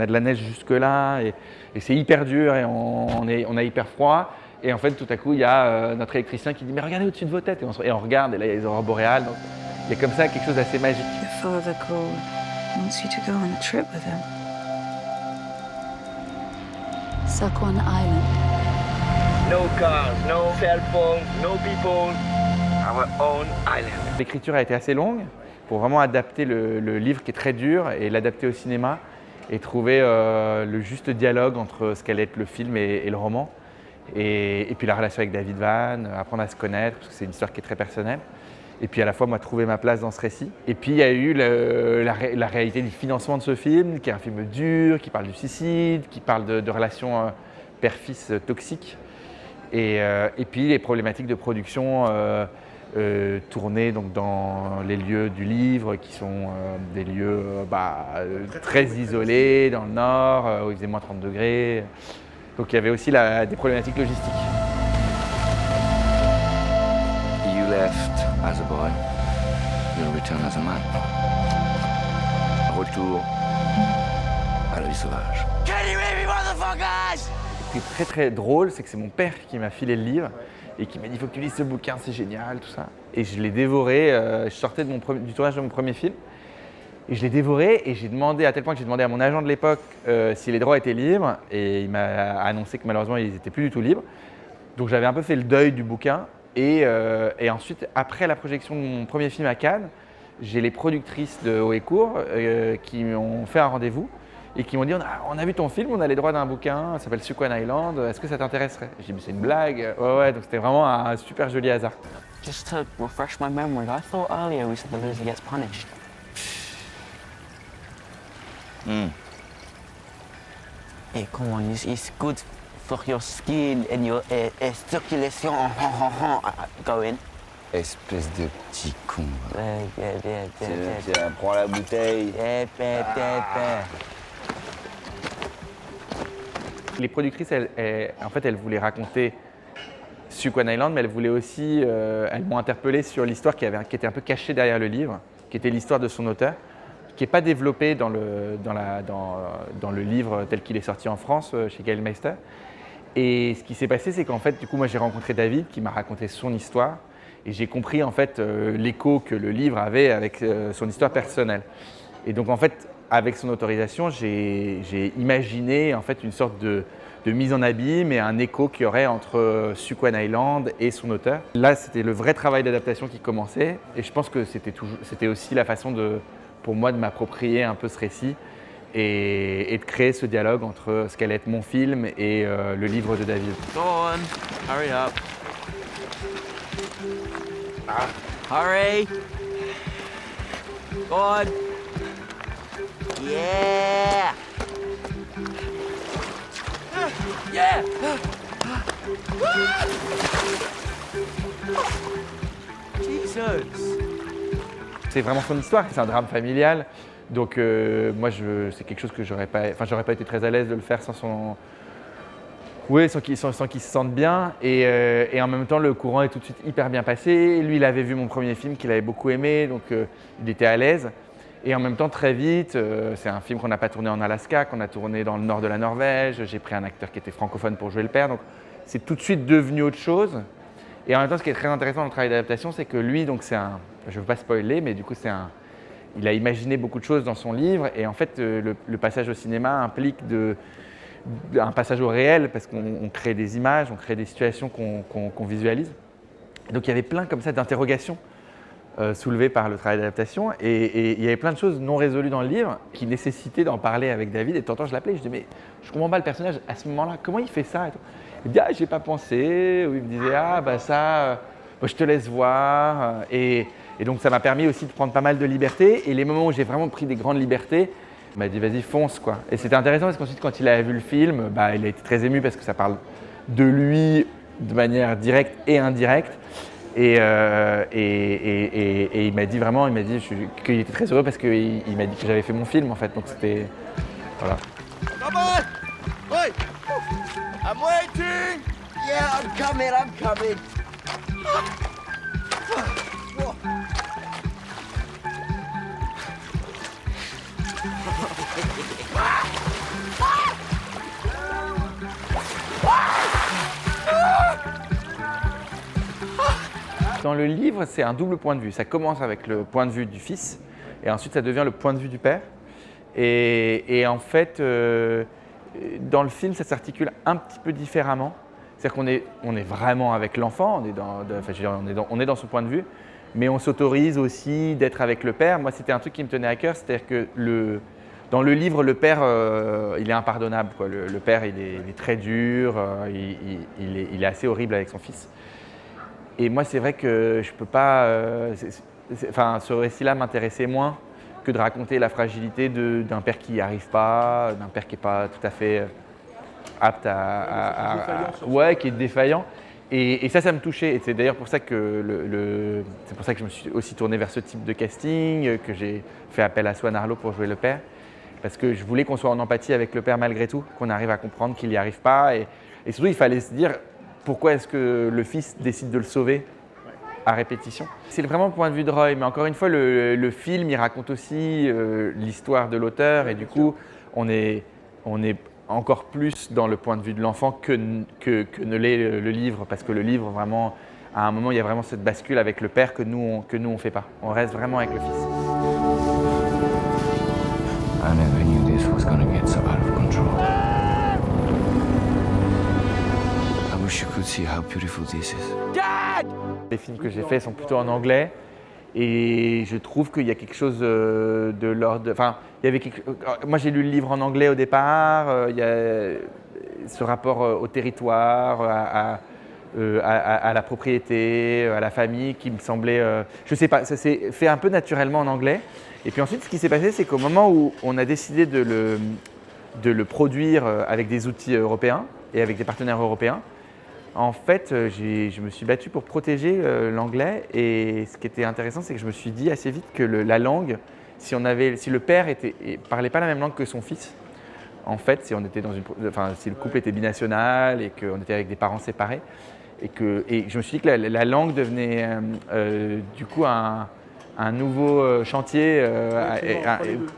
a de la neige jusque-là et c'est hyper dur et on a hyper froid. Et en fait, tout à coup, il y a notre électricien qui dit « Mais regardez au-dessus de vos têtes !» et on regarde, et là, il y a les aurores boréales. Donc, il y a comme ça quelque chose d'assez magique. Your father called, wants you to go on a trip with him. Sakwan Island. No cars, no cell phones, no people. Our own island. L'écriture a été assez longue pour vraiment adapter le livre qui est très dur et l'adapter au cinéma et trouver le juste dialogue entre ce qu'allait être le film et le roman. Et puis la relation avec David Van, apprendre à se connaître, parce que c'est une histoire qui est très personnelle. Et puis à la fois, moi, trouver ma place dans ce récit. Et puis il y a eu la réalité du financement de ce film, qui est un film dur, qui parle du suicide, qui parle de relations père-fils toxiques. Et puis les problématiques de production tournées donc, dans les lieux du livre, qui sont des lieux très isolés, dans le nord, où il faisait moins 30 degrés. Donc il y avait aussi des problématiques logistiques. You left as a boy, you'll return as a man. Retour à la vie sauvage. Can you hear me, motherfuckers? Ce qui est très très drôle, c'est que c'est mon père qui m'a filé le livre et qui m'a dit « il faut que tu lises ce bouquin, c'est génial, tout ça ». Et je l'ai dévoré, je sortais du tournage de mon premier film. Et je l'ai dévoré et j'ai demandé, à tel point que j'ai demandé à mon agent de l'époque si les droits étaient libres. Et il m'a annoncé que malheureusement, ils n'étaient plus du tout libres. Donc j'avais un peu fait le deuil du bouquin. Et ensuite, après la projection de mon premier film à Cannes, j'ai les productrices de Haut et Court qui m'ont fait un rendez-vous et qui m'ont dit on a vu ton film, on a les droits d'un bouquin, ça s'appelle Sakwan Island, est-ce que ça t'intéresserait? J'ai dit mais c'est une blague. Ouais, donc c'était vraiment un super joli hasard. Just to refresh my memory, I thought earlier we said the loser gets punished. Hey, come on, it's good for your skin and your circulation going. Espèce de petit con. Yeah. Tiens, prends la bouteille. Les productrices, en fait, elles voulaient raconter Sakwan Island, mais elles voulaient aussi, elles m'ont interpellé sur l'histoire qui était un peu cachée derrière le livre, qui était l'histoire de son auteur, qui n'est pas développée dans le livre tel qu'il est sorti en France chez Gaël Meister. Et ce qui s'est passé, c'est qu'en fait, du coup, moi, j'ai rencontré David qui m'a raconté son histoire et j'ai compris en fait l'écho que le livre avait avec son histoire personnelle. Et donc, en fait, avec son autorisation, j'ai imaginé en fait une sorte de mise en abîme et un écho qu'il y aurait entre Sakwan Island et son auteur. Là, c'était le vrai travail d'adaptation qui commençait et je pense que c'était aussi la façon pour moi de m'approprier un peu ce récit et de créer ce dialogue entre ce qu'allait être mon film et le livre de David. Go on, hurry up. Hurry. Go on. Yeah. Yeah. Jesus. C'est vraiment son histoire, c'est un drame familial. Donc moi, c'est quelque chose que j'aurais pas été très à l'aise de le faire sans qu'il se sente bien. Et en même temps, le courant est tout de suite hyper bien passé. Lui, il avait vu mon premier film qu'il avait beaucoup aimé, donc il était à l'aise. Et en même temps, très vite, c'est un film qu'on n'a pas tourné en Alaska, qu'on a tourné dans le nord de la Norvège. J'ai pris un acteur qui était francophone pour jouer le père. Donc c'est tout de suite devenu autre chose. Et en même temps, ce qui est très intéressant dans le travail d'adaptation, c'est que lui, donc je ne veux pas spoiler, mais du coup, il a imaginé beaucoup de choses dans son livre. Et en fait, le passage au cinéma implique un passage au réel, parce qu'on crée des images, on crée des situations qu'on visualise. Et donc il y avait plein comme ça d'interrogations soulevées par le travail d'adaptation. Et il y avait plein de choses non résolues dans le livre qui nécessitaient d'en parler avec David. Et de temps en temps, je l'appelais, je disais, mais je comprends pas le personnage à ce moment-là, comment il fait ça et tout. Il me dit, j'ai pas pensé. Ou il me disait, je te laisse voir. Et donc ça m'a permis aussi de prendre pas mal de liberté. Et les moments où j'ai vraiment pris des grandes libertés, il m'a dit, vas-y, fonce, quoi. Et c'était intéressant parce qu'ensuite, quand il a vu le film, il a été très ému parce que ça parle de lui de manière directe et indirecte. Et il m'a dit qu'il était très heureux parce qu'il m'a dit que j'avais fait mon film, en fait. Donc c'était... Voilà. Come on! Wait! I'm waiting! Yeah, I'm coming! Dans le livre, c'est un double point de vue. Ça commence avec le point de vue du fils et ensuite ça devient le point de vue du père. Et en fait, dans le film, ça s'articule un petit peu différemment. C'est-à-dire qu'on est vraiment avec l'enfant, on est dans son point de vue, mais on s'autorise aussi d'être avec le père. Moi, c'était un truc qui me tenait à cœur, c'est-à-dire que dans le livre, le père, il est impardonnable, quoi. Le père, il est très dur, il est assez horrible avec son fils. Et moi, c'est vrai que je ne peux pas… ce récit-là m'intéressait moins que de raconter la fragilité d'un père qui n'y arrive pas, d'un père qui n'est pas tout à fait apte ouais, qui est défaillant. Et ça me touchait. Et c'est d'ailleurs pour ça que c'est pour ça que je me suis aussi tourné vers ce type de casting, que j'ai fait appel à Swan Arlo pour jouer le père. Parce que je voulais qu'on soit en empathie avec le père malgré tout, qu'on arrive à comprendre qu'il n'y arrive pas. Et surtout, il fallait se dire pourquoi est-ce que le fils décide de le sauver à répétition. C'est vraiment le point de vue de Roy, mais encore une fois, le film, il raconte aussi l'histoire de l'auteur. Et du coup, on est encore plus dans le point de vue de l'enfant que ne l'est le livre. Parce que le livre, vraiment, à un moment, il y a vraiment cette bascule avec le père que nous, on ne fait pas. On reste vraiment avec le fils. I never knew this was gonna get so out of control. I wish you could see how beautiful this is. Les films que j'ai faits sont plutôt en anglais et je trouve qu'il y a quelque chose de l'ordre… Enfin, il y avait moi j'ai lu le livre en anglais au départ, il y a ce rapport au territoire, à la propriété, à la famille qui me semblait… je sais pas, ça s'est fait un peu naturellement en anglais. Et puis ensuite, ce qui s'est passé, c'est qu'au moment où on a décidé de le produire avec des outils européens et avec des partenaires européens, en fait, je me suis battu pour protéger l'anglais. Et ce qui était intéressant, c'est que je me suis dit assez vite que la langue, si le père parlait pas la même langue que son fils, en fait, si le couple était binational et qu'on était avec des parents séparés, et je me suis dit que la langue devenait du coup un nouveau chantier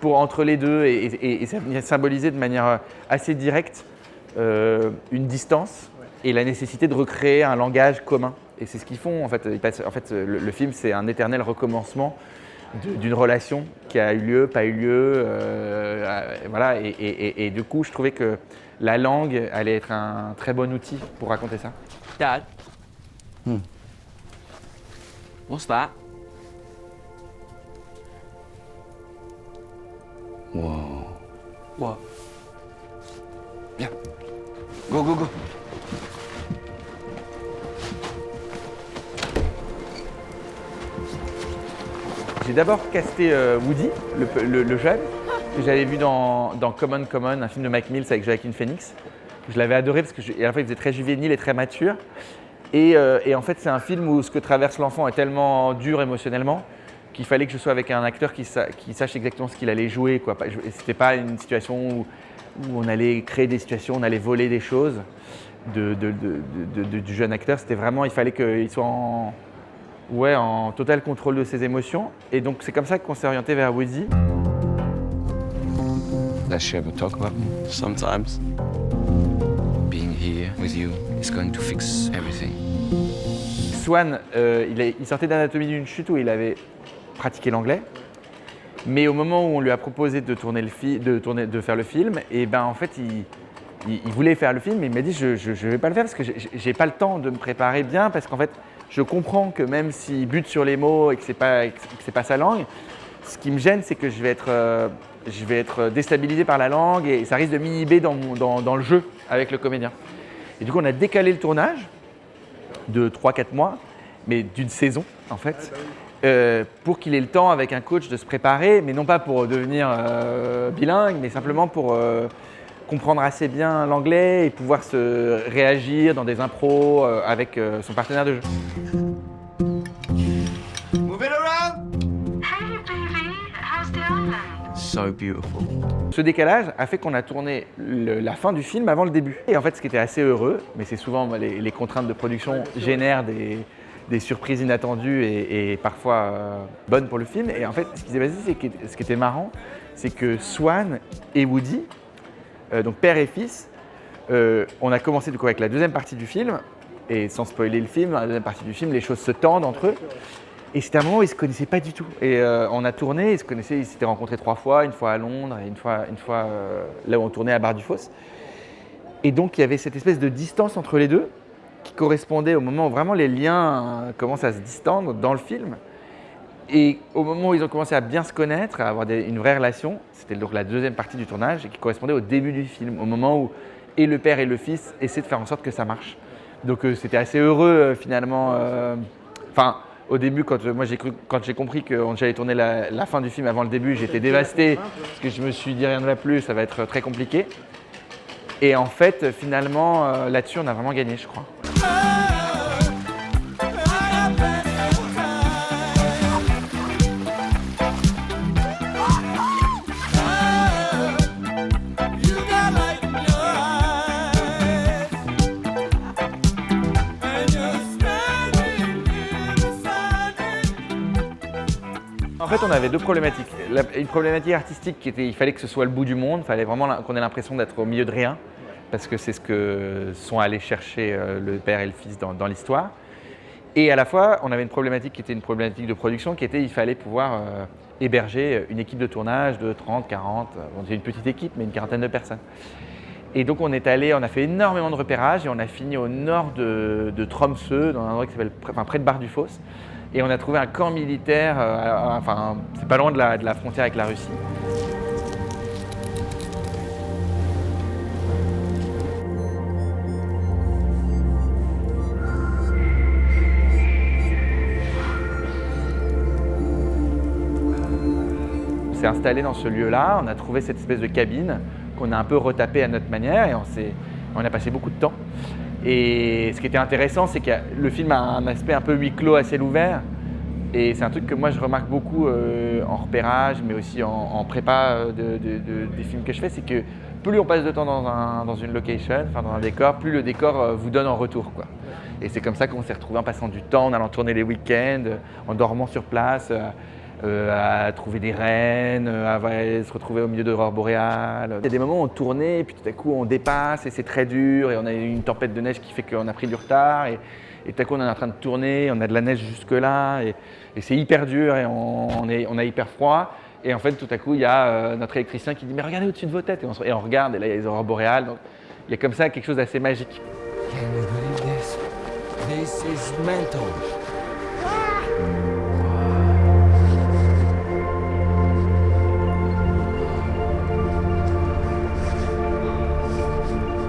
entre les deux et ça venait symboliser de manière assez directe une distance et la nécessité de recréer un langage commun. Et c'est ce qu'ils font en fait. Le film, c'est un éternel recommencement d'une relation qui a eu lieu, pas eu lieu. Voilà. Et du coup, je trouvais que la langue allait être un très bon outil pour raconter ça. Dad. What's that? Whoa. What? Yeah. Go, go, go. J'ai d'abord casté Woody, le jeune, que j'avais vu dans Common, un film de Mike Mills avec Joaquin Phoenix. Je l'avais adoré parce qu'à la fois il faisait très juvénile et très mature. Et en fait, c'est un film où ce que traverse l'enfant est tellement dur émotionnellement qu'il fallait que je sois avec un acteur qui sache exactement ce qu'il allait jouer, quoi. C'était pas une situation où on allait créer des situations, on allait voler des choses du jeune acteur. C'était vraiment, il fallait qu'il soit en total contrôle de ses émotions. Et donc c'est comme ça qu'on s'est orienté vers Woody. Does she ever talk about me? Sometimes. Being here with you is going to fix everything. Swan, il sortait d'Anatomie d'une chute où il avait pratiqué l'anglais. Mais au moment où on lui a proposé de faire le film, et ben en fait il voulait faire le film, mais il m'a dit je vais pas le faire parce que j'ai pas le temps de me préparer bien, parce qu'en fait je comprends que même s'il bute sur les mots et que c'est pas sa langue, ce qui me gêne, c'est que je vais être déstabilisé par la langue et ça risque de m'inhiber dans le jeu avec le comédien. Et du coup on a décalé le tournage de 3-4 mois, mais d'une saison en fait. Pour qu'il ait le temps avec un coach de se préparer, mais non pas pour devenir bilingue, mais simplement pour comprendre assez bien l'anglais et pouvoir se réagir dans des impros avec son partenaire de jeu. Move it around! Hey, baby, how's the island? So beautiful. Ce décalage a fait qu'on a tourné la fin du film avant le début. Et en fait, ce qui était assez heureux, mais c'est souvent les contraintes de production génèrent des surprises inattendues et parfois bonnes pour le film. Et en fait, ce qui s'est passé, ce qui était marrant, c'est que Swan et Woody, donc père et fils, on a commencé du coup avec la deuxième partie du film Et sans spoiler le film, dans la deuxième partie du film, les choses se tendent entre eux. Et c'était un moment où ils ne se connaissaient pas du tout. Et on a tourné, ils s'étaient rencontrés 3 fois, une fois à Londres et une fois là où on tournait à Bar-du-Fos. Et donc il y avait cette espèce de distance entre les deux qui correspondait au moment où vraiment les liens commencent à se distendre dans le film. Et au moment où ils ont commencé à bien se connaître, à avoir une vraie relation, c'était donc la deuxième partie du tournage et qui correspondait au début du film, au moment où et le père et le fils essaient de faire en sorte que ça marche. Donc c'était assez heureux finalement. Au début, quand j'ai compris que j'allais tourner la fin du film avant le début, j'étais dévasté parce que je me suis dit rien ne va plus, ça va être très compliqué. Et en fait, finalement, là-dessus, on a vraiment gagné, je crois. En fait, on avait 2 problématiques. Une problématique artistique qui était, il fallait que ce soit le bout du monde, il fallait vraiment qu'on ait l'impression d'être au milieu de rien, parce que c'est ce que sont allés chercher le père et le fils dans l'histoire. Et à la fois, on avait une problématique qui était une problématique de production, qui était il fallait pouvoir héberger une équipe de tournage de 30, 40, bon, c'est une petite équipe, mais une quarantaine de personnes. Et donc on a fait énormément de repérages et on a fini au nord de Tromsø, dans un endroit qui s'appelle près de Bar-du-Fos. Et on a trouvé un camp militaire, c'est pas loin de la frontière avec la Russie. On s'est installé dans ce lieu-là, on a trouvé cette espèce de cabine qu'on a un peu retapée à notre manière et on a passé beaucoup de temps. Et ce qui était intéressant, c'est que le film a un aspect un peu huis clos à ciel ouvert. Et c'est un truc que moi je remarque beaucoup en repérage, mais aussi en prépa des films que je fais, c'est que plus on passe de temps dans une location, dans un décor, plus le décor vous donne en retour, quoi. Et c'est comme ça qu'on s'est retrouvés en passant du temps, en allant tourner les week-ends, en dormant sur place, à trouver des rennes, à se retrouver au milieu de l'aurore boréale. Il y a des moments où on tournait, et puis tout à coup on dépasse et c'est très dur, et on a eu une tempête de neige qui fait qu'on a pris du retard, et tout à coup on est en train de tourner, on a de la neige jusque-là, et c'est hyper dur, et on a hyper froid. Et en fait, tout à coup, il y a notre électricien qui dit « Mais regardez au-dessus de vos têtes !» Et on regarde, et là, il y a les aurores boréales. Donc, il y a comme ça quelque chose d'assez magique. Can you believe this? This is mental.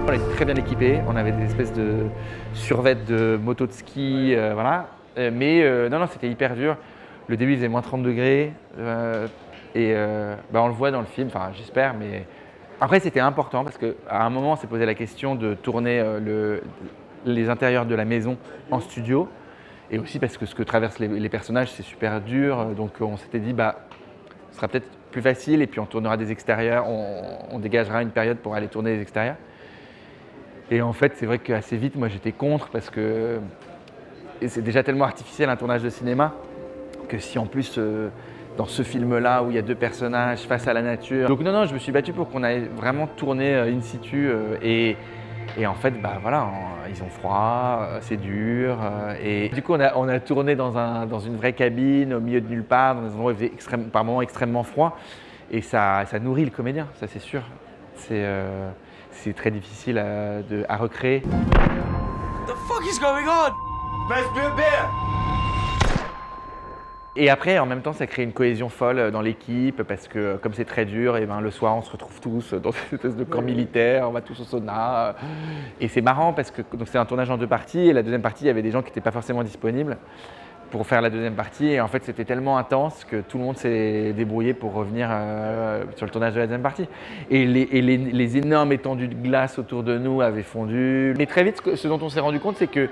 On était très bien équipés, on avait des espèces de survêtements de moto de ski, voilà. Mais non, c'était hyper dur. Le début, il faisait moins 30 degrés. On le voit dans le film, enfin j'espère, mais après c'était important parce qu'à un moment on s'est posé la question de tourner les intérieurs de la maison en studio et aussi parce que ce que traversent les personnages c'est super dur, donc on s'était dit ce sera peut-être plus facile et puis on tournera des extérieurs, on dégagera une période pour aller tourner les extérieurs. Et en fait c'est vrai qu'assez vite moi j'étais contre parce que c'est déjà tellement artificiel un tournage de cinéma que si en plus dans ce film-là où il y a 2 personnages face à la nature. Donc non, je me suis battu pour qu'on aille vraiment tourner in situ et en fait, voilà, ils ont froid, c'est dur. Et du coup, on a tourné dans une vraie cabine, au milieu de nulle part, dans un endroit où il faisait par moments extrêmement froid. Et ça nourrit le comédien, ça c'est sûr. C'est très difficile à recréer. The fuck is going on? Let's do a beer! Et après, en même temps, ça crée une cohésion folle dans l'équipe parce que comme c'est très dur, et le soir, on se retrouve tous dans cette espèce de camp militaire, on va tous au sauna. Et c'est marrant parce que c'est un tournage en 2 parties et la deuxième partie, il y avait des gens qui n'étaient pas forcément disponibles pour faire la deuxième partie. Et en fait, c'était tellement intense que tout le monde s'est débrouillé pour revenir sur le tournage de la deuxième partie. Et les énormes étendues de glace autour de nous avaient fondu. Mais très vite, ce dont on s'est rendu compte, c'est que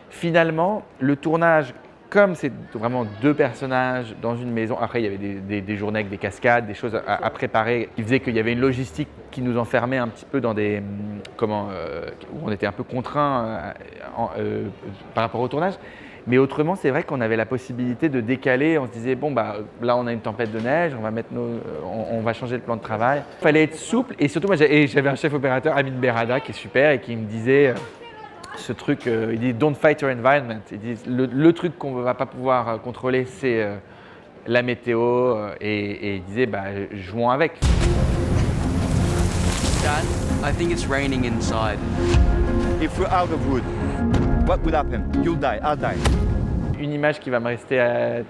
finalement, le tournage, comme c'est vraiment 2 personnages dans une maison, après il y avait des journées avec des cascades, des choses à préparer, qui faisaient qu'il y avait une logistique qui nous enfermait un petit peu dans où on était un peu contraints par rapport au tournage. Mais autrement, c'est vrai qu'on avait la possibilité de décaler, on se disait là on a une tempête de neige, on va changer le plan de travail. Il fallait être souple et surtout moi j'avais un chef opérateur, Amin Berada, qui est super et qui me disait ce truc, il dit don't fight your environment. Il dit le truc qu'on ne va pas pouvoir contrôler, c'est la météo. Et il disait, jouons avec. Dad, I think it's raining inside. If we're out of wood, what would happen? You'll die, I'll die. Une image qui va me rester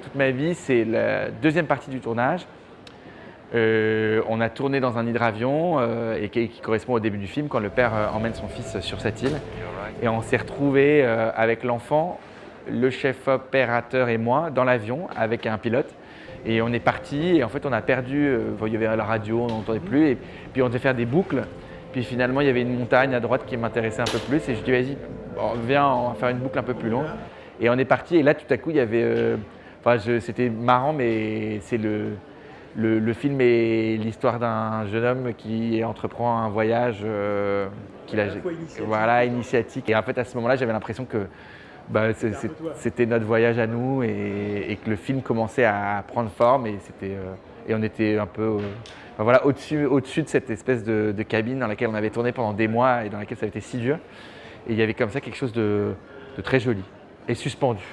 toute ma vie, c'est la deuxième partie du tournage. On a tourné dans un hydravion et qui correspond au début du film quand le père emmène son fils sur cette île. Et on s'est retrouvés avec l'enfant, le chef opérateur et moi dans l'avion avec un pilote. Et on est parti et en fait on a perdu, il y avait la radio, on n'entendait plus. Et puis on devait faire des boucles. Puis finalement il y avait une montagne à droite qui m'intéressait un peu plus. Et je dis vas-y, viens, on va faire une boucle un peu plus longue. Et on est parti et là tout à coup il y avait… c'était marrant mais c'est le film est l'histoire d'un jeune homme qui entreprend un voyage initiatique. Et en fait, à ce moment-là, j'avais l'impression que c'était notre voyage à nous et que le film commençait à prendre forme et on était un peu au-dessus de cette espèce de cabine dans laquelle on avait tourné pendant des mois et dans laquelle ça avait été si dur. Et il y avait comme ça quelque chose de très joli et suspendu.